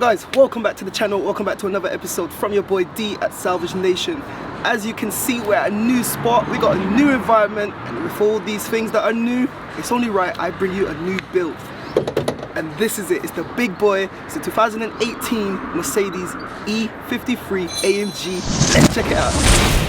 guys, welcome back to the channel, welcome back to another episode from your boy D at Salvage Nation. As you can see, we're at a new spot, we got a new environment, and with all these things that are new, it's only right I bring you a new build. And this is it, it's the big boy, it's the 2018 Mercedes E53 AMG. Let's check it out.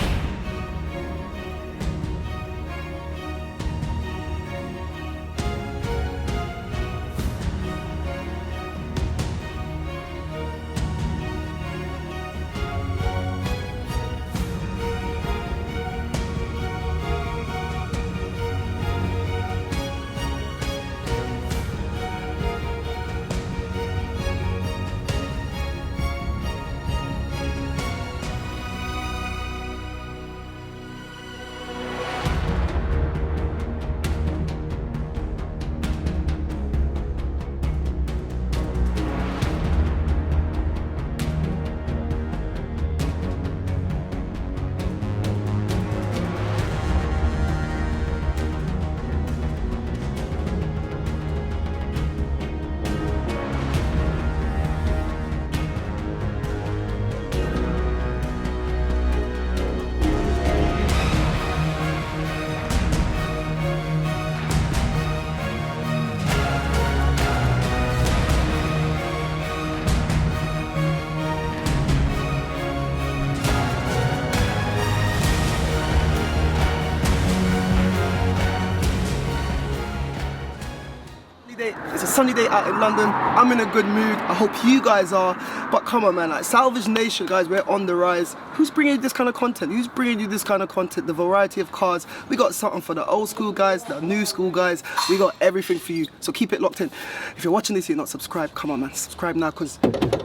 It's a sunny day out in London. I'm in a good mood. I hope you guys are. But come on, man, like Salvage Nation, guys, we're on the rise. Who's bringing you this kind of content? Who's bringing you this kind of content? The variety of cars. We got something for the old school guys, the new school guys. We got everything for you. So keep it locked in. If you're watching this, you're not subscribed. Come on, man, subscribe now because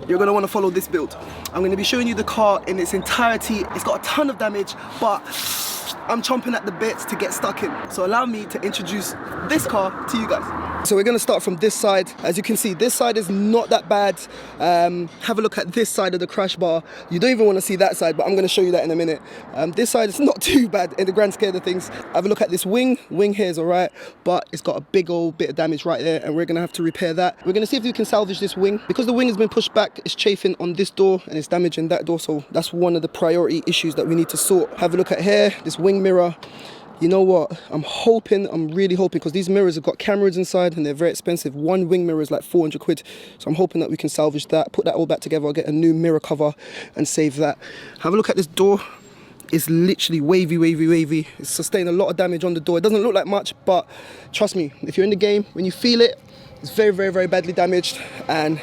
you're gonna want to follow this build. I'm gonna be showing you the car in its entirety. It's got a ton of damage, but I'm chomping at the bits to get stuck in. So allow me to introduce this car to you guys. So we're gonna start from this side. As you can see, this side is not that bad. Have a look at this side of the crash bar. You don't even wanna see that side, but I'm gonna show you that in a minute. This side is not too bad in the grand scale of things. Have a look at this wing. Wing here is all right, but it's got a big old bit of damage right there, and we're gonna have to repair that. We're gonna see if we can salvage this wing. Because the wing has been pushed back, it's chafing on this door, and it's damaging that door, so that's one of the priority issues that we need to sort. Have a look at here, this wing mirror. You know what, I'm really hoping, because these mirrors have got cameras inside and they're very expensive. One wing mirror is like 400 quid. So I'm hoping that we can salvage that, put that all back together, I'll get a new mirror cover and save that. Have a look at this door. It's literally wavy. It's sustained a lot of damage on the door. It doesn't look like much, but trust me, if you're in the game, when you feel it, it's very badly damaged. And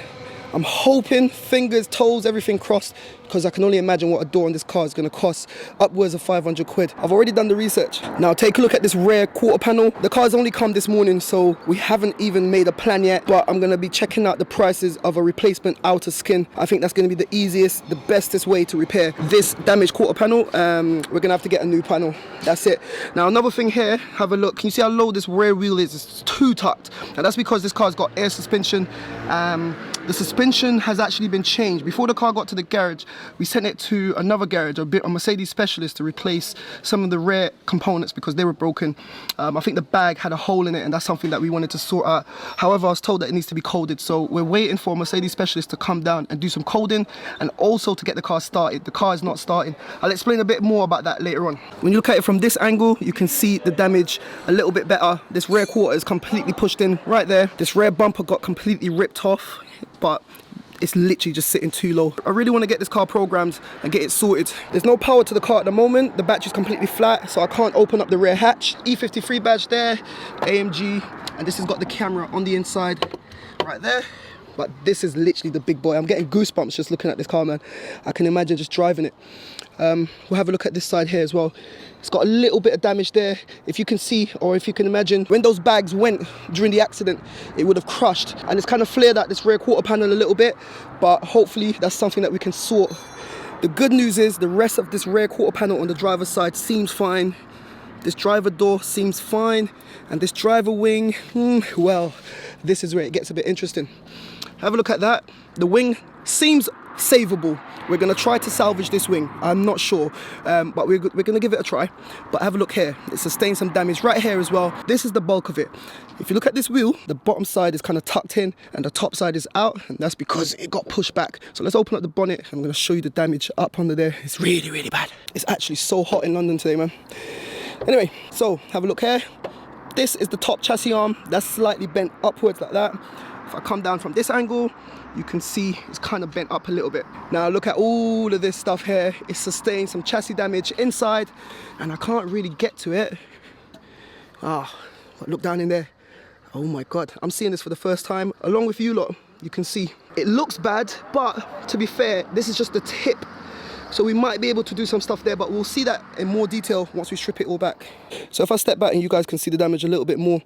I'm hoping, fingers, toes, everything crossed, because I can only imagine what a door on this car is going to cost, upwards of 500 quid. I've already done the research. Now take a look at this rear quarter panel. The car's only come this morning, so we haven't even made a plan yet, but I'm going to be checking out the prices of a replacement outer skin. I think that's going to be the easiest, the bestest way to repair this damaged quarter panel. We're going to have to get a new panel. That's it. Now another thing here, have a look. Can you see how low this rear wheel is? It's too tucked. Now that's because this car's got air suspension. The suspension has actually been changed. Before the car got to the garage, we sent it to another garage, a Mercedes specialist, to replace some of the rear components because they were broken. I think the bag had a hole in it, and that's something that we wanted to sort out. However, I was told that it needs to be coded, so we're waiting for a Mercedes specialist to come down and do some coding, and also to get the car started. The car is not starting. I'll explain a bit more about that later on. When you look at it from this angle, you can see the damage a little bit better. This rear quarter is completely pushed in right there. This rear bumper got completely ripped off, but it's literally just sitting too low. I really want to get this car programmed and get it sorted. There's no power to the car at the moment. The battery's completely flat, so I can't open up the rear hatch. E53 badge there, AMG, and this has got the camera on the inside right there. But this is literally the big boy. I'm getting goosebumps just looking at this car, man. I can imagine just driving it. We'll have a look at this side here as well. It's got a little bit of damage there. If you can see, or if you can imagine, when those bags went during the accident, it would have crushed. And it's kind of flared out this rear quarter panel a little bit, but hopefully that's something that we can sort. The good news is the rest of this rear quarter panel on the driver's side seems fine. This driver door seems fine. And this driver wing, well, this is where it gets a bit interesting. have a look at that. The wing seems savable. We're gonna try to salvage this wing. I'm not sure, but we're gonna give it a try. But have a look here. It sustained some damage right here as well. This is the bulk of it. If you look at this wheel, the bottom side is kind of tucked in and the top side is out, and that's because it got pushed back. So let's open up the bonnet. I'm gonna show you the damage up under there. It's really, really bad. It's actually so hot in London today, man. Anyway, so have a look here. This is the top chassis arm. That's slightly bent upwards like that. If I come down from this angle, you can see it's kind of bent up a little bit. Now look at all of this stuff here. It's sustained some chassis damage inside, and I can't really get to it. Ah, but look down in there. Oh my God, I'm seeing this for the first time. Along with you lot, you can see it looks bad, but to be fair, this is just the tip. So we might be able to do some stuff there, but we'll see that in more detail once we strip it all back. So if I step back and you guys can see the damage a little bit more,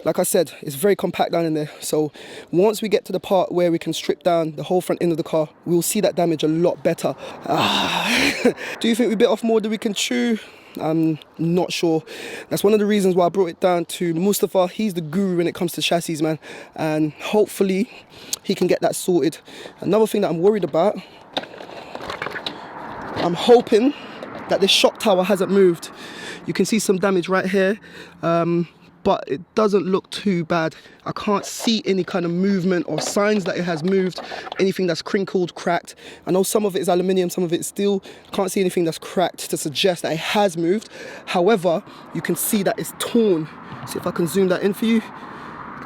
like I said, it's very compact down in there. So once we get to the part where we can strip down the whole front end of the car, we'll see that damage a lot better. Do you think we bit off more than we can chew? I'm not sure. That's one of the reasons why I brought it down to Mustafa. He's the guru when it comes to chassis, man. And hopefully he can get that sorted. Another thing that I'm worried about, I'm hoping that this shock tower hasn't moved. You can see some damage right here, but it doesn't look too bad. I can't see any kind of movement or signs that it has moved, anything that's crinkled, cracked. I know some of it is aluminium, some of it is steel. I can't see anything that's cracked to suggest that it has moved. However, you can see that it's torn. See if I can zoom that in for you.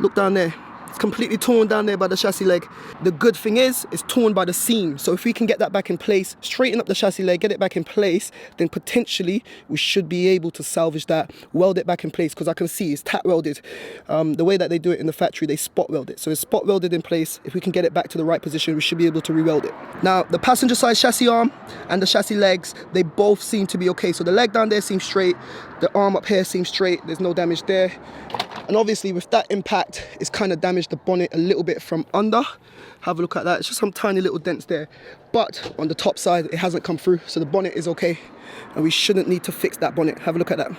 Look down there. It's completely torn down there by the chassis leg. The good thing is, it's torn by the seam. So if we can get that back in place, straighten up the chassis leg, get it back in place, then potentially we should be able to salvage that, weld it back in place, because I can see it's tack welded. The way that they do it in the factory, they spot weld it. So it's spot welded in place. If we can get it back to the right position, we should be able to re-weld it. Now, the passenger side chassis arm and the chassis legs, they both seem to be okay. So the leg down there seems straight. The arm up here seems straight. There's no damage there. And obviously with that impact, it's kind of damaged the bonnet a little bit from under. Have a look at that. It's just some tiny little dents there. But on the top side, it hasn't come through. So the bonnet is okay. And we shouldn't need to fix that bonnet. Have a look at that.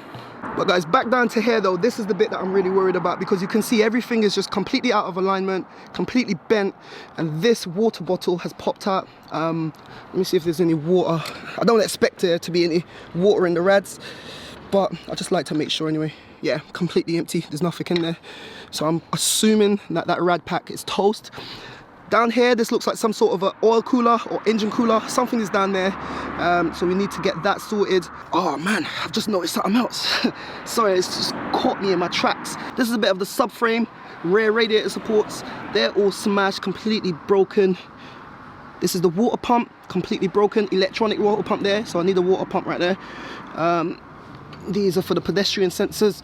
But guys, back down to here though, this is the bit that I'm really worried about, because you can see everything is just completely out of alignment, completely bent. And this water bottle has popped out. Let me see if there's any water. I don't expect there to be any water in the rads, but I just like to make sure anyway. Yeah, completely empty. There's nothing in there. So I'm assuming that that rad pack is toast. Down here, this looks like some sort of an oil cooler or engine cooler. Something is down there. So we need to get that sorted. Oh man, I've just noticed something else. Sorry, it's just caught me in my tracks. This is a bit of the subframe, rear radiator supports. They're all smashed, completely broken. This is the water pump, completely broken. Electronic water pump there, so I need a water pump right there. These are for the pedestrian sensors.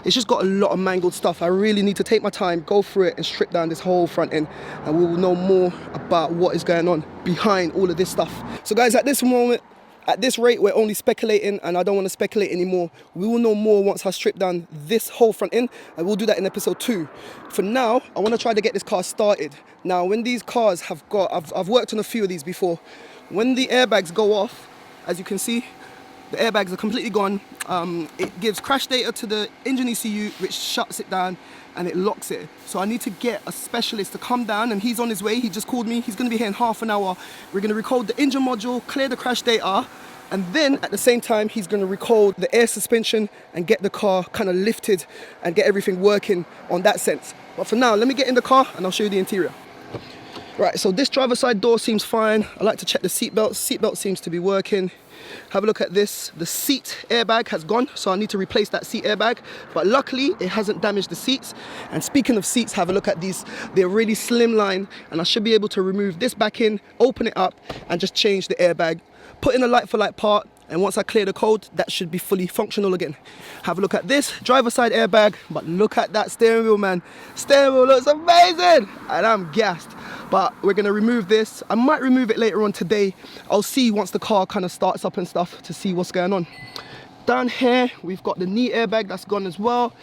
It's just got a lot of mangled stuff. I really need to take my time, go through it and strip down this whole front end, and we will know more about what is going on behind all of this stuff. So guys, at this moment, at this rate, we're only speculating, and I don't want to speculate anymore. We will know more once I strip down this whole front end, and we'll do that in episode 2. For now, I want to try to get this car started. Now, when these cars have got, I've worked on a few of these before. When the airbags go off, as you can see, the airbags are completely gone. It gives crash data to the engine ECU, which shuts it down and it locks it. So I need to get a specialist to come down, and he's on his way. He just called me. He's going to be here in half an hour. We're going to recode the engine module, clear the crash data, and then at the same time, he's going to recode the air suspension and get the car kind of lifted and get everything working on that sense. But for now, let me get in the car and I'll show you the interior. Right, so this driver's side door seems fine. I like to check the seat belt. Seat belt seems to be working. Have a look at this. The seat airbag has gone, so I need to replace that seat airbag. But luckily, it hasn't damaged the seats. And speaking of seats, have a look at these. They're really slimline, and I should be able to remove this back in, open it up, and just change the airbag. Put in a like-for-like part, and once I clear the code, that should be fully functional again. Have a look at this driver side airbag, but look at that steering wheel, man. Steering wheel looks amazing, and I'm gassed. But we're gonna remove this. I might remove it later on today. I'll see once the car kind of starts up and stuff to see what's going on. Down here, we've got the knee airbag that's gone as well.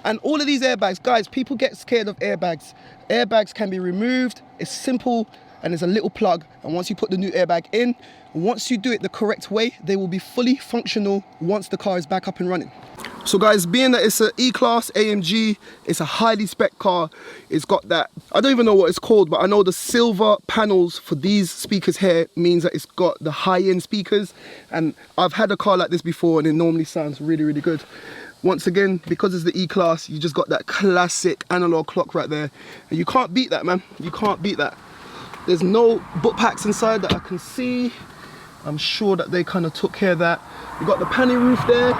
And all of these airbags, guys, people get scared of airbags. Airbags can be removed. It's simple, and there's a little plug. And once you put the new airbag in, once you do it the correct way, they will be fully functional once the car is back up and running. So guys, being that it's an E-Class AMG, it's a highly spec car. It's got that, I don't even know what it's called, but I know the silver panels for these speakers here means that it's got the high-end speakers. And I've had a car like this before and it normally sounds really, really good. Once again, because it's the E-Class, you just got that classic analog clock right there. And you can't beat that, man. You can't beat that. There's no book packs inside that I can see. I'm sure that they kind of took care of that. You got the panny roof there.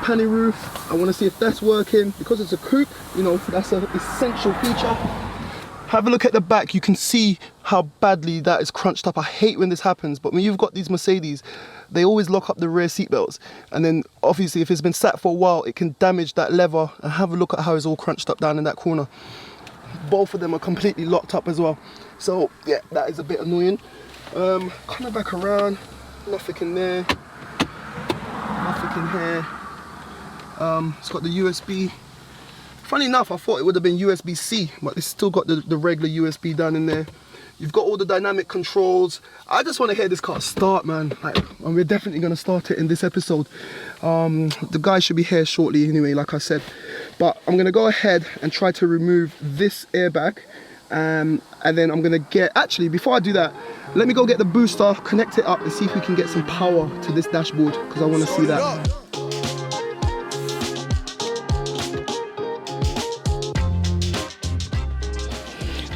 Panny roof, I want to see if that's working. Because it's a coupe, you know, that's an essential feature. Have a look at the back, you can see how badly that is crunched up. I hate when this happens, but when you've got these Mercedes, they always lock up the rear seat belts, and then obviously if it's been sat for a while, it can damage that leather. And have a look at how it's all crunched up down in that corner. Both of them are completely locked up as well. So yeah, that is a bit annoying. Coming back around, nothing in there, nothing in here. It's got the USB. Funny enough, I thought it would have been USB-C, but it's still got the regular USB down in there. You've got all the dynamic controls. I just want to hear this car start, man. Like, and we're definitely going to start it in this episode. The guy should be here shortly anyway, like I said. But I'm going to go ahead and try to remove this airbag. And then I'm going to get... Actually, before I do that, let me go get the booster, connect it up, and see if we can get some power to this dashboard, because I want to see that.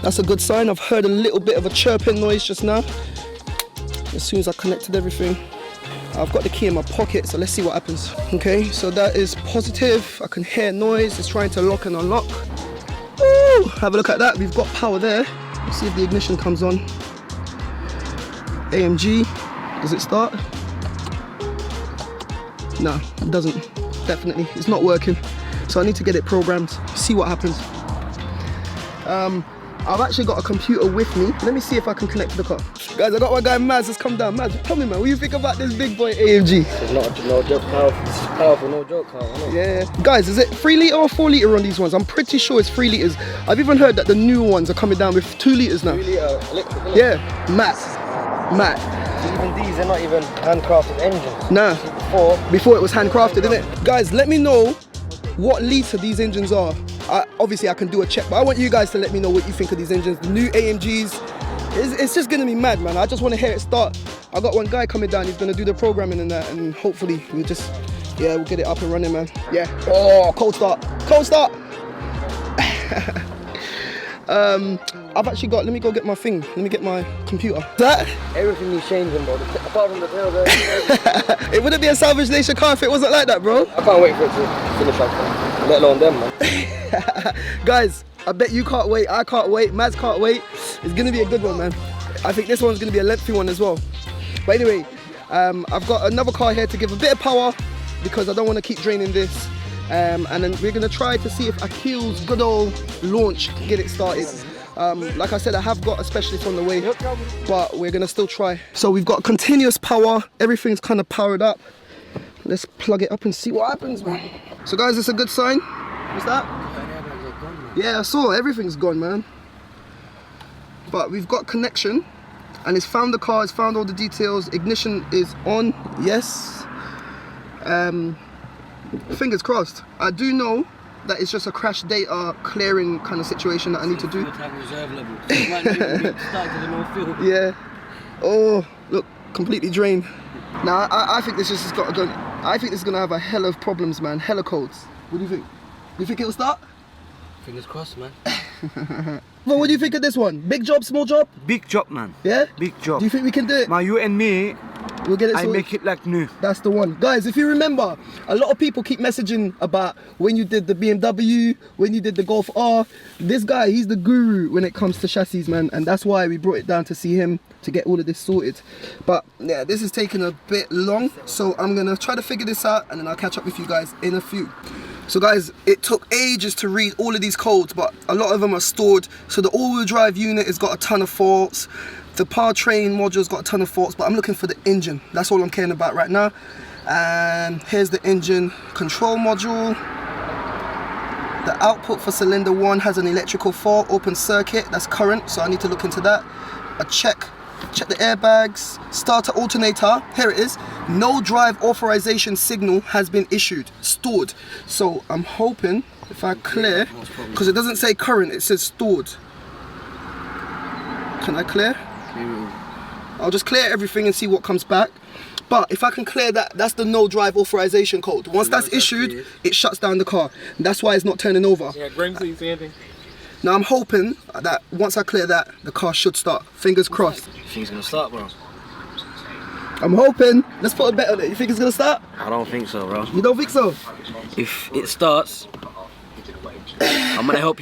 That's a good sign. I've heard a little bit of a chirping noise just now. As soon as I connected everything. I've got the key in my pocket, so let's see what happens. Okay, so that is positive. I can hear noise. It's trying to lock and unlock. Woo! Have a look at that. We've got power there. Let's see if the ignition comes on. AMG. Does it start? No, it doesn't. Definitely. It's not working. So I need to get it programmed. See what happens. I've actually got a computer with me. Let me see if I can connect to the car. Guys, I got my guy Maz has come down. Maz, tell me, man, what do you think about this big boy AMG? It's not no joke, powerful, no joke car. Yeah. Guys, is it 3 litre or 4 litre on these ones? I'm pretty sure it's 3 litres. I've even heard that the new ones are coming down with 2 litres now. 3 litre electric, isn't it? Yeah, matte. Even these are not even handcrafted engines. Nah. Before it was handcrafted, isn't it? Guys, let me know what litre these engines are. Obviously I can do a check, but I want you guys to let me know what you think of these engines. The new AMGs, it's just gonna be mad, man. I just want to hear it start. I got one guy coming down, he's gonna do the programming and that, and hopefully we'll just, yeah, we'll get it up and running, man. Yeah. Oh, cold start. Cold start. I've actually got, let me go get my thing. Let me get my computer. That? Everything is changing, bro. Apart from the tail there. It wouldn't be a Salvage Nation car if it wasn't like that, bro. I can't wait for it to finish up, let alone them, man. Guys, I bet you can't wait. I can't wait. Maz can't wait. It's gonna be a good one, man. I think this one's gonna be a lengthy one as well. But anyway, I've got another car here to give a bit of power because I don't want to keep draining this. And then we're gonna try to see if Akil's good old launch can get it started. Like I said, I have got a specialist on the way, but we're gonna still try. So we've got continuous power. Everything's kind of powered up. Let's plug it up and see what happens, man. So guys, it's a good sign. What's that? Yeah, I saw everything's gone, man. But we've got connection, and it's found the car. It's found all the details. Ignition is on. Yes. Fingers crossed. I do know that it's just a crash data clearing kind of situation that I need to do. Yeah. Oh, look, completely drained. Now I think this has got to go. I think this is gonna have a hell of problems, man. Hella codes. What do you think? You think it'll start? Fingers crossed, man. Well, what do you think of this one? Big job, small job? Big job, man. Yeah? Big job. Do you think we can do it? Now you and me, we'll get it I sorted. make it like new. That's the one. Guys, if you remember, a lot of people keep messaging about when you did the BMW, when you did the Golf R. This guy, he's the guru when it comes to chassis, man. And that's why we brought it down to see him to get all of this sorted. But yeah, this is taking a bit long. So I'm going to try to figure this out and then I'll catch up with you guys in a few. So guys, it took ages to read all of these codes, but a lot of them are stored. So the all-wheel drive unit has got a ton of faults. The powertrain module's got a ton of faults, but I'm looking for the engine. That's all I'm caring about right now. And here's the engine control module. The output for cylinder 1 has an electrical fault, open circuit, that's current, so I need to look into that. A check check the airbags, starter alternator, here it is. No drive authorization signal has been issued, stored. So I'm hoping if I clear, because it doesn't say current, it says stored. Can I clear? I'll just clear everything and see what comes back. But if I can clear that, that's the no drive authorization code. Once that's issued, it shuts down the car. That's why it's not turning over. Yeah, Graham, so you see anything? Now I'm hoping that once I clear that, the car should start. Fingers crossed. You think it's gonna start, bro? I'm hoping. Let's put a bet on it. You think it's gonna start? I don't think so, bro. You don't think so? If it starts, I'm gonna help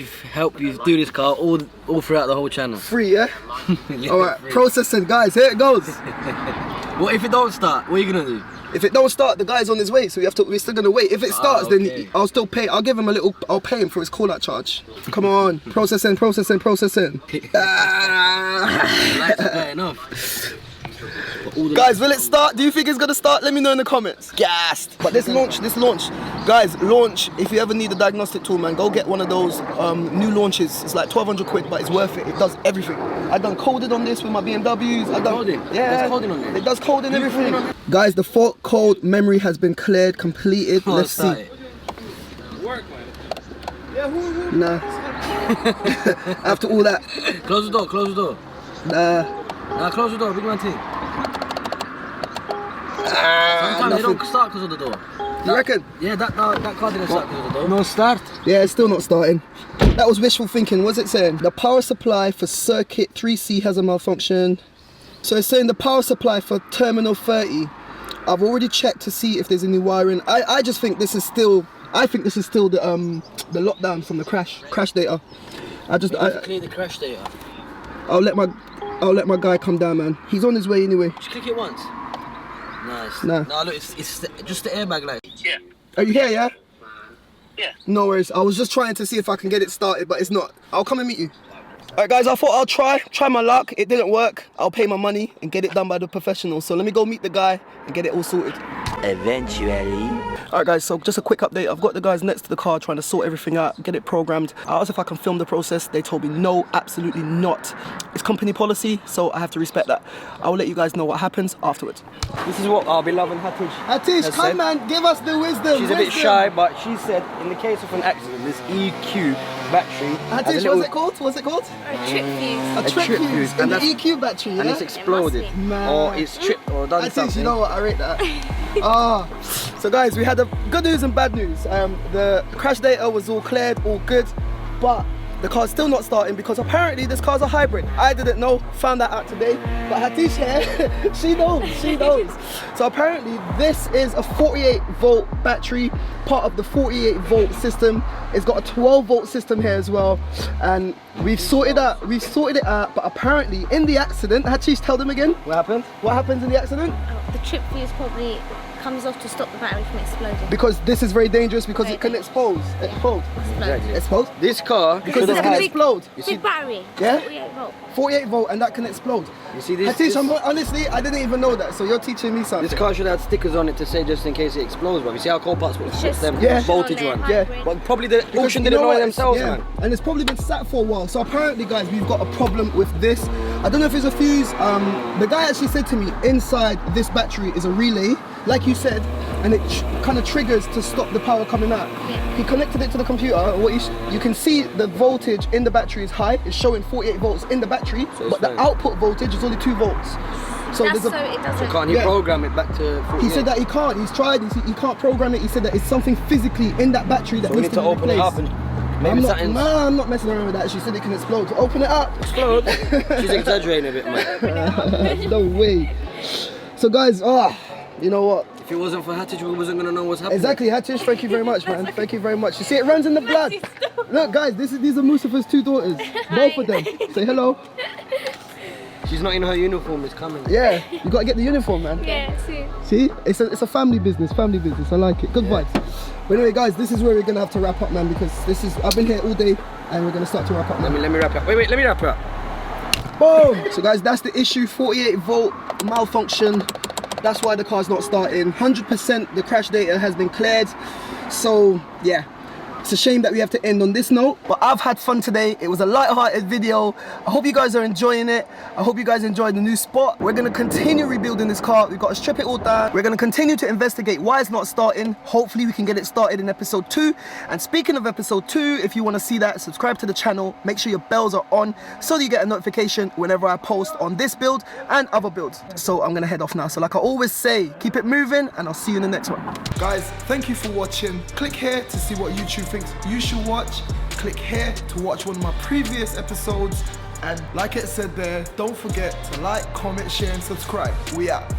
you do this car all throughout the whole channel. Free, yeah? Yeah, Alright, free. processing, guys, here it goes. What if it don't start? What are you gonna do? If it don't start, the guy's on his way, so we're still gonna wait. If it starts, okay. then I'll still pay. I'll give him a little, I'll pay him for his call out charge. Come on, processing. Lights are going off. Guys, will it start? Do you think it's gonna start? Let me know in the comments. Gassed. But this launch, guys, launch. If you ever need a diagnostic tool, man, go get one of those new launches. It's like 1,200 quid, but it's worth it. It does everything. I done coding on this with my BMWs. I done coding? Yeah, There's coding on this? It does coding everything. Guys, the fault code memory has been cleared, completed. Let's see. Nah. After all that. Close the door. Close the door. Nah, close the door. Big man thing. Sometimes they don't start because of the door. You reckon? Yeah, that car didn't start because of the door. No start. Yeah, it's still not starting. That was wishful thinking. What's it saying? The power supply for circuit 3C has a malfunction. So it's saying the power supply for terminal 30. I've already checked to see if there's any wiring. I just think this is still. I think this is still the lockdown from the crash data. Clear the crash data. I'll let my guy come down, man. He's on his way anyway. Just click it once. Nice. Nah. No, look, it's just the airbag light. Yeah. Are you here, yeah? Yeah. No worries. I was just trying to see if I can get it started, but it's not. I'll come and meet you. Alright guys, I thought I'll try my luck. It didn't work. I'll pay my money and get it done by the professionals. So let me go meet the guy and get it all sorted. Eventually. Alright guys, so just a quick update. I've got the guys next to the car trying to sort everything out, get it programmed. I asked if I can film the process. They told me no, absolutely not. It's company policy, so I have to respect that. I will let you guys know what happens afterwards. This is what our beloved Hatish Hatish, come man, give us the wisdom. She's a bit shy, but she said in the case of an accident, this EQ battery. Hatish, what's it called? What's it called? A trip fuse. A trip fuse in and the that's- EQ battery, yeah? And it's exploded, It must be. Man. or it's tripped, or done Hatish, something. you know what? I rate that. So guys, we had good news and bad news. The crash data was all cleared, all good, but the car's still not starting because apparently this car's a hybrid. I didn't know, found that out today. But Hatish here, she knows. So apparently this is a 48 volt battery, part of the 48 volt system. It's got a 12 volt system here as well. And we've sorted it out, but apparently in the accident, Hatish, tell them again. What happened? What happens in the accident? The trip fuse probably comes off to stop the battery from exploding. Because this is very dangerous because it can explode. Explode? This car Because this can explode. Big battery. Yeah? 48 volt. 48 volt and that can explode. You see this? Hatish, honestly, I didn't even know that, so you're teaching me something. This car should have stickers on it to say just in case it explodes, but you see how coparts puts just- them Yeah. voltage on one. there, Yeah. hybrid. But probably the Because auction you didn't know what? it themselves, Yeah. man. And it's probably been sat for a while. So apparently, guys, we've got a problem with this. I don't know if it's a fuse. The guy actually said to me, inside this battery is a relay, like you said, and it kind of triggers to stop the power coming out. He connected it to the computer. What you can see the voltage in the battery is high. It's showing 48 volts in the battery, So but the fine. output voltage is only 2 volts. So That's there's so it doesn't. Can't he Yeah. program it back to 48? He said that he can't. He's tried. He can't program it. He said that it's something physically in that battery that So we needs need to be open it replaced. up and maybe something's I'm not messing around with that. She said it can explode. So open it up. explode. She's exaggerating a bit, man. No way. So guys, you know what? If it wasn't for Hatish, we wasn't gonna know what's happening. Exactly, Hatish. Thank you very much, man. Thank you very much. You see, it runs in the blood. Look, guys, these are Mustafa's 2 daughters. Both of them. Say hello. She's not in her uniform, it's coming. Yeah, you gotta get the uniform, man. Yeah, too. See, it's a family business. I like it. Good vibes. But anyway, guys, this is where we're gonna have to wrap up, man, because I've been here all day, and we're gonna start to wrap up now. Let me wrap it up. Wait, let me wrap it up. Boom! So guys, that's the issue. 48 volt malfunction. That's why the car's not starting. 100% the crash data has been cleared. So yeah, It's a shame that we have to end on this note, but I've had fun today. It was a light-hearted video. I hope you guys are enjoying it. I hope you guys enjoyed the new spot. We're gonna continue rebuilding this car. We've got to strip it all down. We're gonna continue to investigate why it's not starting. Hopefully we can get it started in episode 2. And speaking of episode 2, if you wanna see that, subscribe to the channel. Make sure your bells are on so that you get a notification whenever I post on this build and other builds. So I'm gonna head off now. So like I always say, keep it moving and I'll see you in the next one. Guys, thank you for watching. Click here to see what YouTube thinks you should watch. Click here to watch one of my previous episodes. And like it said there, don't forget to like, comment, share and subscribe. We out.